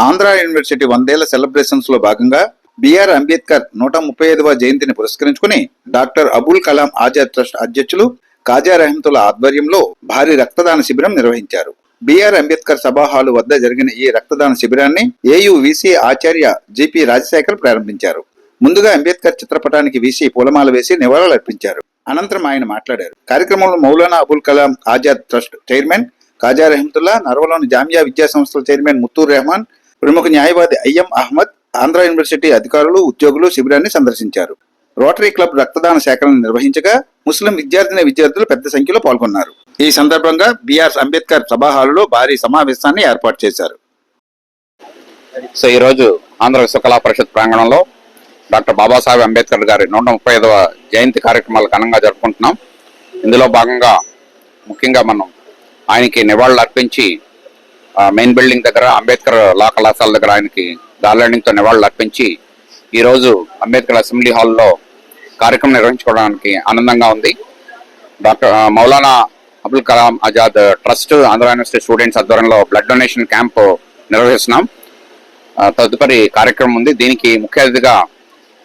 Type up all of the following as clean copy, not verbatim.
Andhra university 100 celebrations లో భాగంగా BR Ambedkar 135వ జయంతిని పురస్కరించుకుని డాక్టర్ అబుల్ కలాం ఆజాద్ ట్రస్ట్ అధ్యక్షులు కాజా రహమతుల్లా ఆధ్వర్యంలో భారీ రక్తదాన శిబిరం నిర్వహించారు. బిఆర్ అంబేద్కర్ సభా హాలు వద్ద జరిగిన ఈ రక్తదాన శిబిరాన్ని ఏయూ వీసీ ఆచార్య జిపి రాజశేఖర్ ప్రారంభించారు. ముందుగా అంబేద్కర్ చిత్రపటానికి వీసీ పూలమాల వేసి నివాళులర్పించారు. అనంతరం ఆయన మాట్లాడారు. కార్యక్రమంలో మౌలానా అబుల్ కలాం ఆజాద్ ట్రస్ట్ చైర్మన్ కాజా రహమతుల్లా, నర్వలోని జామియా విద్యా సంస్థల చైర్మన్ ముత్తూర్ రెహమాన్, ప్రముఖ న్యాయవాది అయ్యం అహ్మద్, ఆంధ్ర యూనివర్సిటీ అధికారులు, ఉద్యోగులు శిబిరాన్ని సందర్శించారు. రోటరీ క్లబ్ రక్తదాన సేకరణ నిర్వహించగా ముస్లిం విద్యార్థులు పెద్ద సంఖ్యలో పాల్గొన్నారు. ఈ సందర్భంగా బిఆర్ అంబేద్కర్ సభా హాలులో భారీ సమావేశాన్ని ఏర్పాటు చేశారు. సో ఈ రోజు ఆంధ్ర విశ్వకళా పరిషత్ ప్రాంగణంలో డాక్టర్ బాబాసాహెబ్ అంబేద్కర్ గారి 135వ జయంతి కార్యక్రమాలు ఘనంగా జరుపుకుంటున్నాం. ఇందులో భాగంగా ముఖ్యంగా మనం ఆయనకి నివాళులు అర్పించి మెయిన్ బిల్డింగ్ దగ్గర అంబేద్కర్ లా కళాశాల దగ్గర ఆయనకి గార్లెండింగ్తో నివాళులు అర్పించి ఈరోజు అంబేద్కర్ అసెంబ్లీ హాల్లో కార్యక్రమం నిర్వహించుకోవడానికి ఆనందంగా ఉంది. Doctor Maulana Abul Kalam Azad trust Andhra university students ఆధ్వర్యంలో బ్లడ్ డొనేషన్ క్యాంప్ నిర్వహిస్తున్నాం. తదుపరి కార్యక్రమం ఉంది. దీనికి ముఖ్య అతిథిగా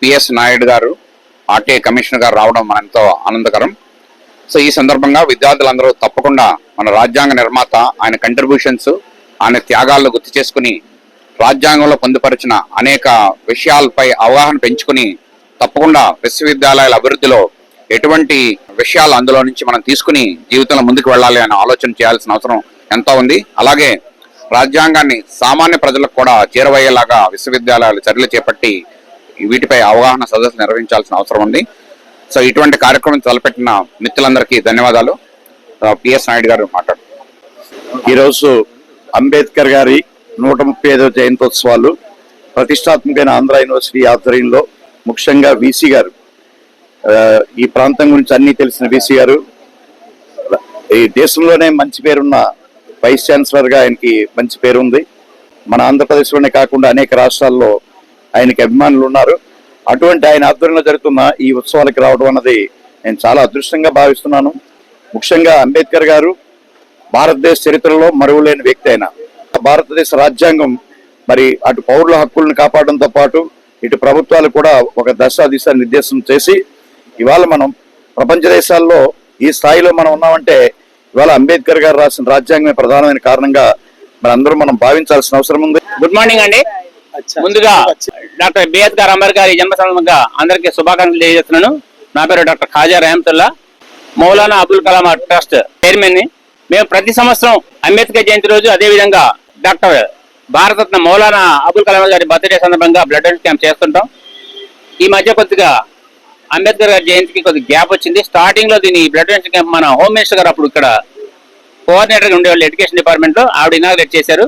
పిఎస్ నాయుడు గారు, ఆర్టీఐ కమిషనర్ గారు రావడం మనంతో ఆనందకరం. సో ఈ సందర్భంగా విద్యార్థులందరూ తప్పకుండా మన రాజ్యాంగ నిర్మాత ఆయన కంట్రిబ్యూషన్స్, ఆయన త్యాగాలను గుర్తు చేసుకుని రాజ్యాంగంలో పొందుపరిచిన అనేక విషయాలపై అవగాహన పెంచుకుని తప్పకుండా విశ్వవిద్యాలయాల అభివృద్ధిలో ఎటువంటి విషయాలు అందులో నుంచి మనం తీసుకుని జీవితంలో ముందుకు వెళ్ళాలి అనే ఆలోచన చేయాల్సిన అవసరం ఎంతో ఉంది. అలాగే రాజ్యాంగాన్ని సామాన్య ప్రజలకు కూడా చేరువయ్యేలాగా విశ్వవిద్యాలయాలు చర్యలు చేపట్టి వీటిపై అవగాహన సదస్సులు నిర్వహించాల్సిన అవసరం ఉంది. సో ఇటువంటి కార్యక్రమం తలపెట్టిన మిత్రులందరికీ ధన్యవాదాలు. పిఎస్ నాయుడు గారు మాట్లాడు. ఈరోజు అంబేద్కర్ గారి 135వ జయంతోత్సవాలు ప్రతిష్టాత్మకమైన ఆంధ్ర యూనివర్సిటీ ఆధ్వర్యంలో ముఖ్యంగా వీసీ గారు, ఈ ప్రాంతం గురించి అన్ని తెలిసిన వీసీ గారు, ఈ దేశంలోనే మంచి పేరున్న వైస్ ఛాన్సలర్ గా ఆయనకి మంచి పేరు ఉంది. మన ఆంధ్రప్రదేశ్లోనే కాకుండా అనేక రాష్ట్రాల్లో ఆయనకి అభిమానులు ఉన్నారు. అటువంటి ఆయన ఆధ్వర్యంలో జరుగుతున్న ఈ ఉత్సవాలకు రావడం అన్నది నేను చాలా అదృష్టంగా భావిస్తున్నాను. ముఖ్యంగా అంబేద్కర్ గారు భారతదేశ చరిత్రలో మరువలేని వ్యక్తి. అయిన భారతదేశ రాజ్యాంగం మరి అటు పౌరుల హక్కులను కాపాడడంతో పాటు ఇటు ప్రభుత్వాలు కూడా ఒక దిశ నిర్దేశం చేసి ఇవాళ మనం ప్రపంచ దేశాల్లో ఈ స్థాయిలో మనం ఉన్నామంటే ఇవాళ అంబేద్కర్ గారు రాసిన రాజ్యాంగమే ప్రధానమైన కారణంగా మనం భావించాల్సిన అవసరం ఉంది. గుడ్ మార్నింగ్ అండి. ముందుగా డాక్టర్ బిఆర్ అంబేద్కర్ జన్మ సందర్భంగా అందరికీ శుభాకాంక్షలు తెలియజేస్తున్నాను. నా పేరు doctor Khaja Rahmatullah, Maulana Abul Kalam trust chairman ని. మేము ప్రతి సంవత్సరం అంబేద్కర్ జయంతి రోజు, అదేవిధంగా డాక్టర్ భారతరత్న మౌలానా అబుల్ కలాం గారి బర్త్డే సందర్భంగా బ్లడ్ డొనేషన్ క్యాంప్ చేస్తుంటాం. ఈ మధ్య కొద్దిగా అంబేద్కర్ గారి జయంతికి కొద్దిగా గ్యాప్ వచ్చింది. స్టార్టింగ్ లో దీని బ్లడ్ డొనేషన్ క్యాంప్ మన హోమ్ మినిస్టర్ గారు అప్పుడు ఇక్కడ కోఆర్డినేటర్ గా ఉండేవాళ్ళు ఎడ్యుకేషన్ డిపార్ట్మెంట్ లో, ఆవిడ ఇనాగ్రేట్ చేశారు.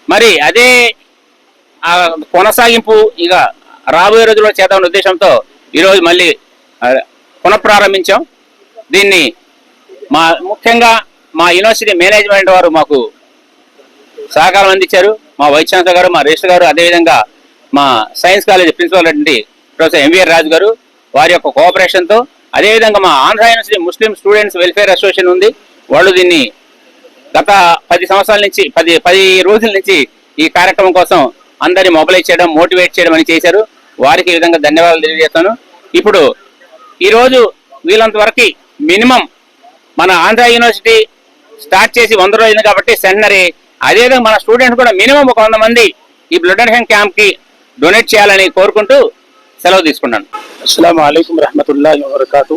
మరి అదే కొనసాగింపు ఇక రాబోయే రోజుల్లో చేద్దామనే ఉద్దేశంతో ఈరోజు మళ్ళీ పునఃప్రారంభించాం. దీన్ని ముఖ్యంగా మా యూనివర్సిటీ మేనేజ్మెంట్ వారు మాకు సహకారం అందించారు. మా వైస్ ఛాన్సలర్ గారు, మా రిజిస్టర్ గారు, అదేవిధంగా మా science college principal Reddy professor M V R Raju గారు, వారి యొక్క కోఆపరేషన్తో, అదేవిధంగా మా Andhra university Muslim students welfare association ఉంది. వాళ్ళు దీన్ని గత 10 సంవత్సరాల నుంచి 10 రోజుల నుంచి ఈ కార్యక్రమం కోసం అందరినీ మొబిలైజ్ చేయడం, మోటివేట్ చేయడం అని చేశారు. వారికి ఈ విధంగా ధన్యవాదాలు తెలియజేస్తాను. ఇప్పుడు ఈరోజు వీళ్ళంత వరకు మినిమం మన ఆంధ్ర యూనివర్సిటీ స్టార్ట్ చేసి 100 రోజులు కాబట్టి సెంటనరీ, అదేవిధంగా మన స్టూడెంట్స్ కూడా మినిమం ఒక 100 మంది ఈ బ్లడ్ డొనేషన్ క్యాంప్ కి డొనేట్ చేయాలని కోరుకుంటూ సెలవు తీసుకున్నాను. अस्सलाम वालेकुम रहमतुल्लाहि व बरकातहू।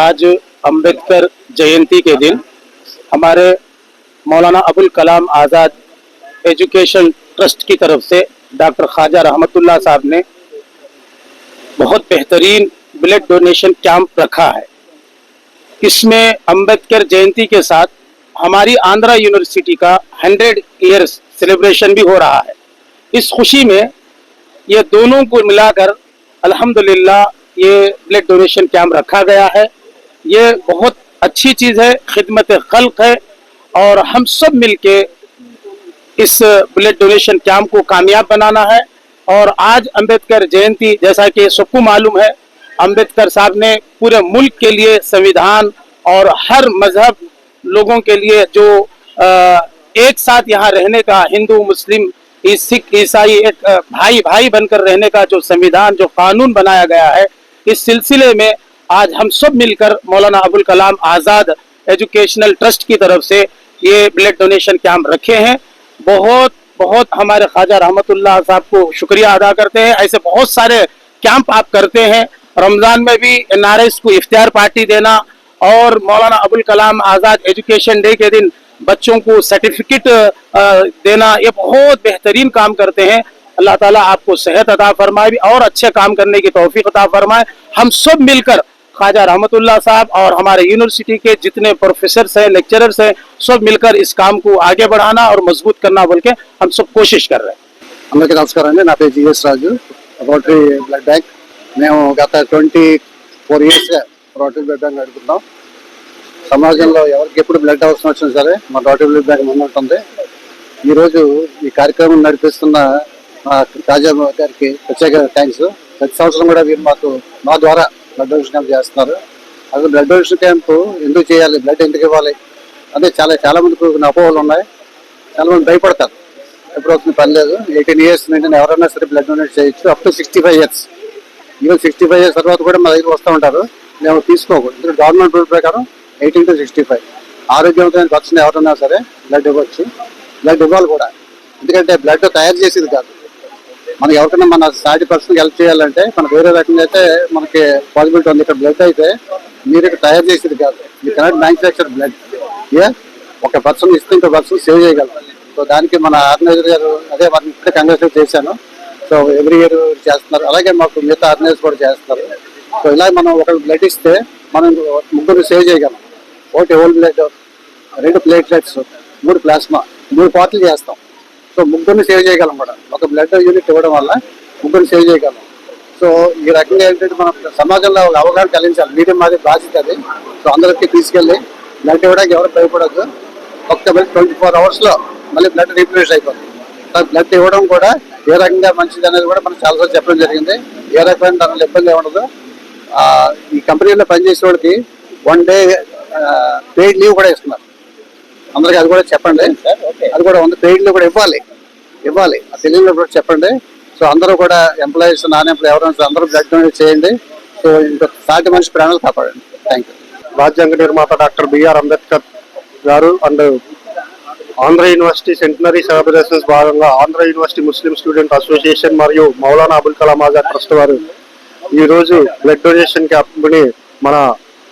आज अम्बेडकर जयंती के दिन हमारे मौलाना अबुल कलाम आज़ाद एजुकेशन ट्रस्ट की तरफ से डॉक्टर ख्वाजा रहमतुल्लाह साहब ने बहुत बेहतरीन ब्लड डोनेशन कैंप रखा है। इसमें अम्बेडकर जयंती के साथ हमारी आंध्रा यूनिवर्सिटी का 100 ईयर्स सेलिब्रेशन भी हो रहा है। इस खुशी में ये दोनों को मिलाकर अल्हम्दुलिल्लाह ये ब्लड डोनेशन कैंप रखा गया है। ये बहुत अच्छी चीज़ है, खिदमत खल्क है, और हम सब मिलके इस ब्लड डोनेशन कैंप को कामयाब बनाना है। और आज अंबेडकर जयंती, जैसा कि सबको मालूम है, अंबेडकर साहब ने पूरे मुल्क के लिए संविधान और हर मजहब लोगों के लिए जो एक साथ यहाँ रहने का, हिंदू मुस्लिम सिख ईसाई एक भाई भाई बनकर रहने का जो संविधान, जो कानून बनाया गया है, इस सिलसिले में आज हम सब मिलकर मौलाना अबुल कलाम आजाद एजुकेशनल ट्रस्ट की तरफ से ये ब्लड डोनेशन कैंप रखे हैं। बहुत बहुत हमारे ख्वाजा रहमतुल्लाह साहब को शुक्रिया अदा करते हैं। ऐसे बहुत सारे कैंप आप करते हैं। रमजान में भी एनआरएस को इफ्तार पार्टी देना और मौलाना अबुल कलाम आजाद एजुकेशन डे के दिन बच्चों को सर्टिफिकेट देना, ये बहुत बेहतरीन काम करते हैं। अल्लाह ताला आपको सेहत अता फरमाए भी और अच्छे काम करने की तौफीक अता फरमाए। हम सब मिलकर ख्वाजा रहमतुल्लाह साहब और हमारे यूनिवर्सिटी के जितने प्रोफेसर्स हैं, लेक्चरर्स हैं, सब मिलकर इस काम को आगे बढ़ाना और मजबूत करना बोल के हम सब कोशिश कर रहे हैं। అందరికీ నమస్కారం అండి. నా పేరు జిఎస్ రాజు, రోటరీ బ్లడ్ బ్యాంక్. మేము గత 24 ఇయర్స్గా రోటరీ బ్లడ్ బ్యాంక్ నడుపుతున్నాం. సమాజంలో ఎవరికి ఎప్పుడు బ్లడ్ అవసరం వచ్చినా సరే మన రోటరీ బ్లడ్ బ్యాంక్ ముందుంటుంది. ఈరోజు ఈ కార్యక్రమం నడిపిస్తున్న మా తాజా గారికి ప్రత్యేక థ్యాంక్స్. ప్రతి సంవత్సరం కూడా వీరు మా ద్వారా బ్లడ్ డొనేషన్ క్యాంప్ చేస్తున్నారు. అసలు బ్లడ్ డొనేషన్ క్యాంపు ఎందుకు చేయాలి, బ్లడ్ ఎందుకు ఇవ్వాలి అంటే చాలా మందికి కొన్ని అపోహలు ఉన్నాయి. చాలా మంది భయపడతారు, ఎప్పుడు వస్తుంది పని లేదు, 18 ఇయర్స్ నుండి ఎవరైనా సరే బ్లడ్ డొనేట్ చేయొచ్చు, up to 65 years. Even 65 years తర్వాత కూడా మా దగ్గర వస్తూ ఉంటారు. మేము తీసుకోకూడదు, ఎందుకంటే గవర్నమెంట్ రూల్ ప్రకారం 18 to 65 ఆరోగ్యవంతమైన పర్సన్ ఎవరైనా సరే బ్లడ్ ఇవ్వచ్చు. బ్లడ్ ఇవ్వాలి కూడా, ఎందుకంటే బ్లడ్ తయారు చేసేది కాదు. మనకి ఎవరికైనా మన సాటి పర్సన్కి హెల్ప్ చేయాలంటే మనకు వేరే రకంగా అయితే మనకి పాసిబిలిటీ ఉంది. ఇక్కడ బ్లడ్ అయితే మీరు ఇక్కడ తయారు చేసేది కాదు, మీ కెనాట్ మ్యానుఫ్యాక్చర్ బ్లడ్. ఒక పర్సన్ ఇస్తే ఇంకో పర్సన్ సేవ్ చేయగలరు. సో దానికి మన ఆర్గనైజర్ గారు అదే వారిని ఇప్పుడే కంగ్రాచులేట్ చేశాను. సో ఎవ్రీ ఇయర్ చేస్తున్నారు, అలాగే మాకు మిగతా ఆర్గనైజర్స్ కూడా చేస్తున్నారు. సో ఇలా మనం ఒక బ్లడ్ ఇస్తే మనం 3 సేవ్ చేయగలం. 1 హోల్ బ్లడ్, 2 ప్లేట్లెట్స్, 3 ప్లాస్మా, 3 పార్ట్లు చేస్తాం. సో 3 సేవ్ చేయగలం కూడా. ఒక బ్లడ్ యూనిట్ ఇవ్వడం వల్ల 3 సేవ్ చేయగలం. సో ఈ రకంగా ఏంటంటే మనం సమాజంలో అవగాహన కలిగించాలి. మీడియం మాది బాధ్యత అది. సో అందరికీ తీసుకెళ్ళి బ్లడ్ ఇవ్వడానికి ఎవరు భయపడద్దు. ఒక 24 అవర్స్లో మళ్ళీ బ్లడ్ రీప్లేస్ అయిపోతుంది. బ్లడ్ ఇవ్వడం కూడా ఏ రకంగా మంచిది అనేది కూడా మనం చాలాసార్లు చెప్పడం జరిగింది. ఏ రకమైన దానిలో ఇబ్బంది ఉండదు. ఈ కంపెనీలో పనిచేసే వాళ్ళకి 1 డే పెయిడ్ లీవ్ కూడా ఇస్తున్నారు. అందరికీ అది కూడా చెప్పండి. అది కూడా ఉంది, పెయిడ్ లీవ్ కూడా ఇవ్వాలి. ఆ తెలియని కూడా చెప్పండి. సో అందరూ కూడా ఎంప్లాయీస్, నాన్ ఎంప్లాయీ ఎవరైనా అందరూ బ్లడ్ డొనేట్ చేయండి. సో ఇంకా సాటి మనిషి ప్రాణాలు కాపాడండి. Thank you. రాజ్యాంగ నిర్మాత డాక్టర్ బిఆర్ అంబేద్కర్ గారు and Andhra university centenary celebrations భాగంగా ఆంధ్ర యూనివర్సిటీ ముస్లిం స్టూడెంట్ అసోసియేషన్ మరియు మౌలానా అబుల్ కలాం ఆజాద్ ట్రస్ట్ వారు ఈ రోజు బ్లడ్ డొనేషన్ క్యాంప్ని మన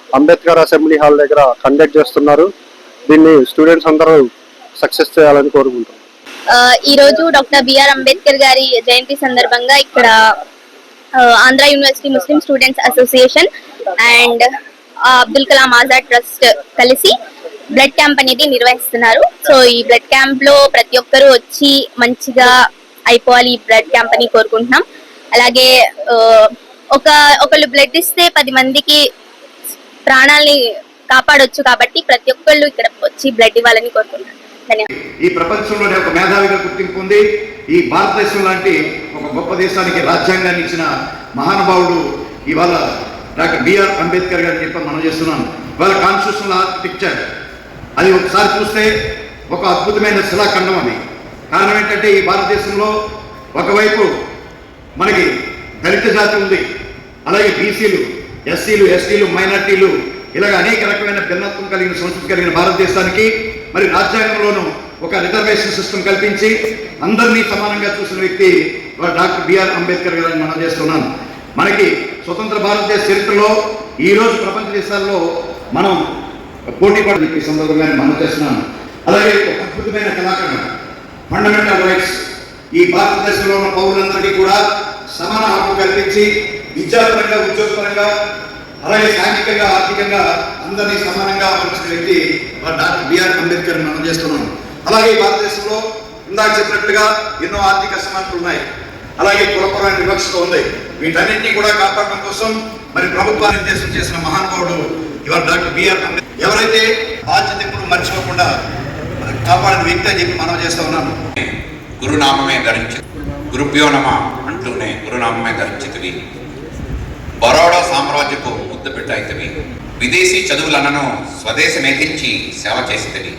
అంబేద్కర్ అసెంబ్లీ హాల్ దగ్గర కండక్ట్ చేస్తున్నారు. దీన్ని స్టూడెంట్స్ అందరూ సక్సెస్ చేయాలని కోరుకుంటున్నాం. ఈ రోజు డాక్టర్ బిఆర్ అంబేద్కర్ గారి జయంతి సందర్భంగా ఇక్కడ Andhra university Muslim students association and Abdul Kalam Azad trust కలిసి బ్లడ్ క్యాంప్ అనేది నిర్వహిస్తున్నారు. సో ఈ బ్లడ్ క్యాంప్ లో ప్రతి ఒక్కరూ వచ్చి మంచిగా అయిపోవాలి ఈ బ్లడ్ క్యాంప్ అని కోరుకుంటున్నాం. అలాగే ఒకళ్ళు బ్లడ్ ఇస్తే 10 మందికి ప్రాణాలని కాపాడొచ్చు. కాబట్టి ప్రతి ఒక్కళ్ళు ఇక్కడ వచ్చి బ్లడ్ ఇవ్వాలని కోరుకుంటున్నాం. ఈ ప్రపంచంలోనే ఒక మేధావిగా గుర్తింపు ఉంది. ఈ భారతదేశం లాంటి ఒక గొప్ప దేశానికి రాజ్యాంగాన్ని ఇచ్చిన మహానుభావుడు ఇవాళ డాక్టర్ బిఆర్ అంబేద్కర్ గారిని చెప్పి మనం చేస్తున్నాం. ఇవాళ కాన్స్టిట్యూషనల్ ఆర్కిటెక్చర్ అది ఒకసారి చూస్తే ఒక అద్భుతమైన శిలాఖండం. అది కారణం ఏంటంటే ఈ భారతదేశంలో ఒకవైపు మనకి దళిత జాతి ఉంది, అలాగే బీసీలు, ఎస్సీలు, ఎస్టీలు, మైనార్టీలు, ఇలాగ అనేక రకమైన భిన్నత్వం కలిగిన సంస్కృతి కలిగిన భారతదేశానికి మరి రాజ్యాంగంలోనూ ఒక రిజర్వేషన్ సిస్టమ్ కల్పించి అందరినీ సమానంగా చూసిన వ్యక్తి డాక్టర్ బిఆర్ అంబేద్కర్ గారిని మనం చేస్తున్నాం. మనకి స్వతంత్ర భారతదేశ చరిత్రలో ఈరోజు ప్రపంచ దేశాల్లో మనం పోటీ పడి ఈ సందర్భంగా మనం చేస్తున్నాం. అలాగే ఒక అద్భుతమైన కళాఖండం ఫండమెంటల్ రైట్స్. ఈ భారతదేశంలో ఉన్న పౌరులందరికీ కూడా సమాన హక్కు కల్పించి విద్యాపరంగా, ఉద్యోగపరంగా, అలాగే సాంఘికంగా, ఆర్థికంగా అందరినీ సమానంగా ఉంచిన వ్యక్తి డాక్టర్ బిఆర్ అంబేద్కర్ మనం చేస్తున్నాం. అలాగే భారతదేశంలో ఇందాక చెప్పినట్టుగా ఎన్నో ఆర్థిక అసమానతలు ఉన్నాయి, అలాగే కులపరమైన వివక్షత ఉంది. వీటన్నింటినీ కూడా కాపాడడం కోసం మరి ప్రభుత్వాన్ని నిర్దేశం చేసిన మహానుభావుడు ఇవాళ డాక్టర్ బిఆర్ అంబేద్కర్. ఎవరైతే బాధ్యత ఎప్పుడు మర్చిపోకుండా కాపాడిన వ్యక్తి అని చెప్పి మనం చేస్తూ ఉన్నాము. గురునామమే ధరించి గురుభ్యో నమ అంటూనే గురునామమే ధరించితివి. బరోడా సామ్రాజ్యపు ముద్దు పెట్టయితివి. విదేశీ చదువులనను స్వదేశమేధించి సేవ చేసితివి.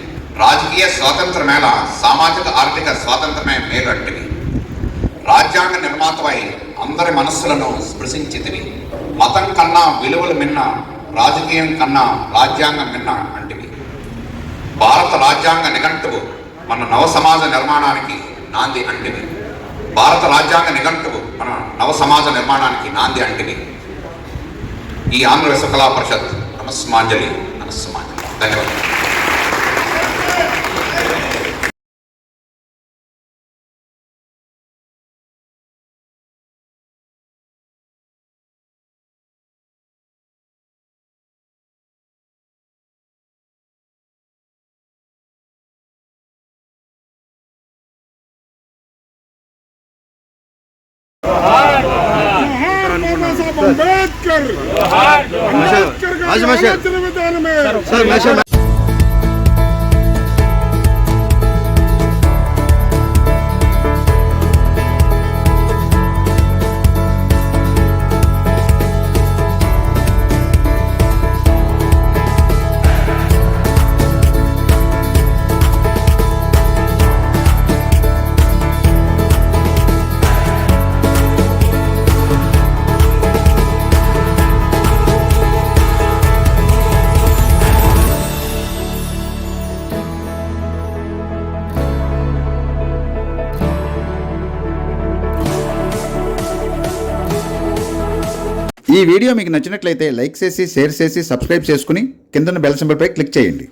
రాజకీయ స్వాతంత్రమేళ సామాజిక ఆర్థిక స్వాతంత్రమే మేలు అంటివి. రాజ్యాంగ నిర్మాతమై అందరి మనస్సులను స్పృశించితివి. మతం కన్నా విలువలు మిన్న, రాజకీయం కన్నా రాజ్యాంగం మిన్న అంటివి. భారత రాజ్యాంగ నిఘంటువు మన నవ సమాజ నిర్మాణానికి నాంది అంటివి. భారత రాజ్యాంగ నిఘంటువు మన నవ సమాజ నిర్మాణానికి నాంది అంటివి. ఈ ఆంధ్ర విశ్వకళా పరిషత్ నమస్మాంజలి. ధన్యవాదాలు. ఈ వీడియో మీకు నచ్చినట్లయితే లైక్ చేసి, షేర్ చేసి, సబ్స్క్రైబ్ చేసుకుని కిందన్న బెల్ సింబల్పై క్లిక్ చేయండి.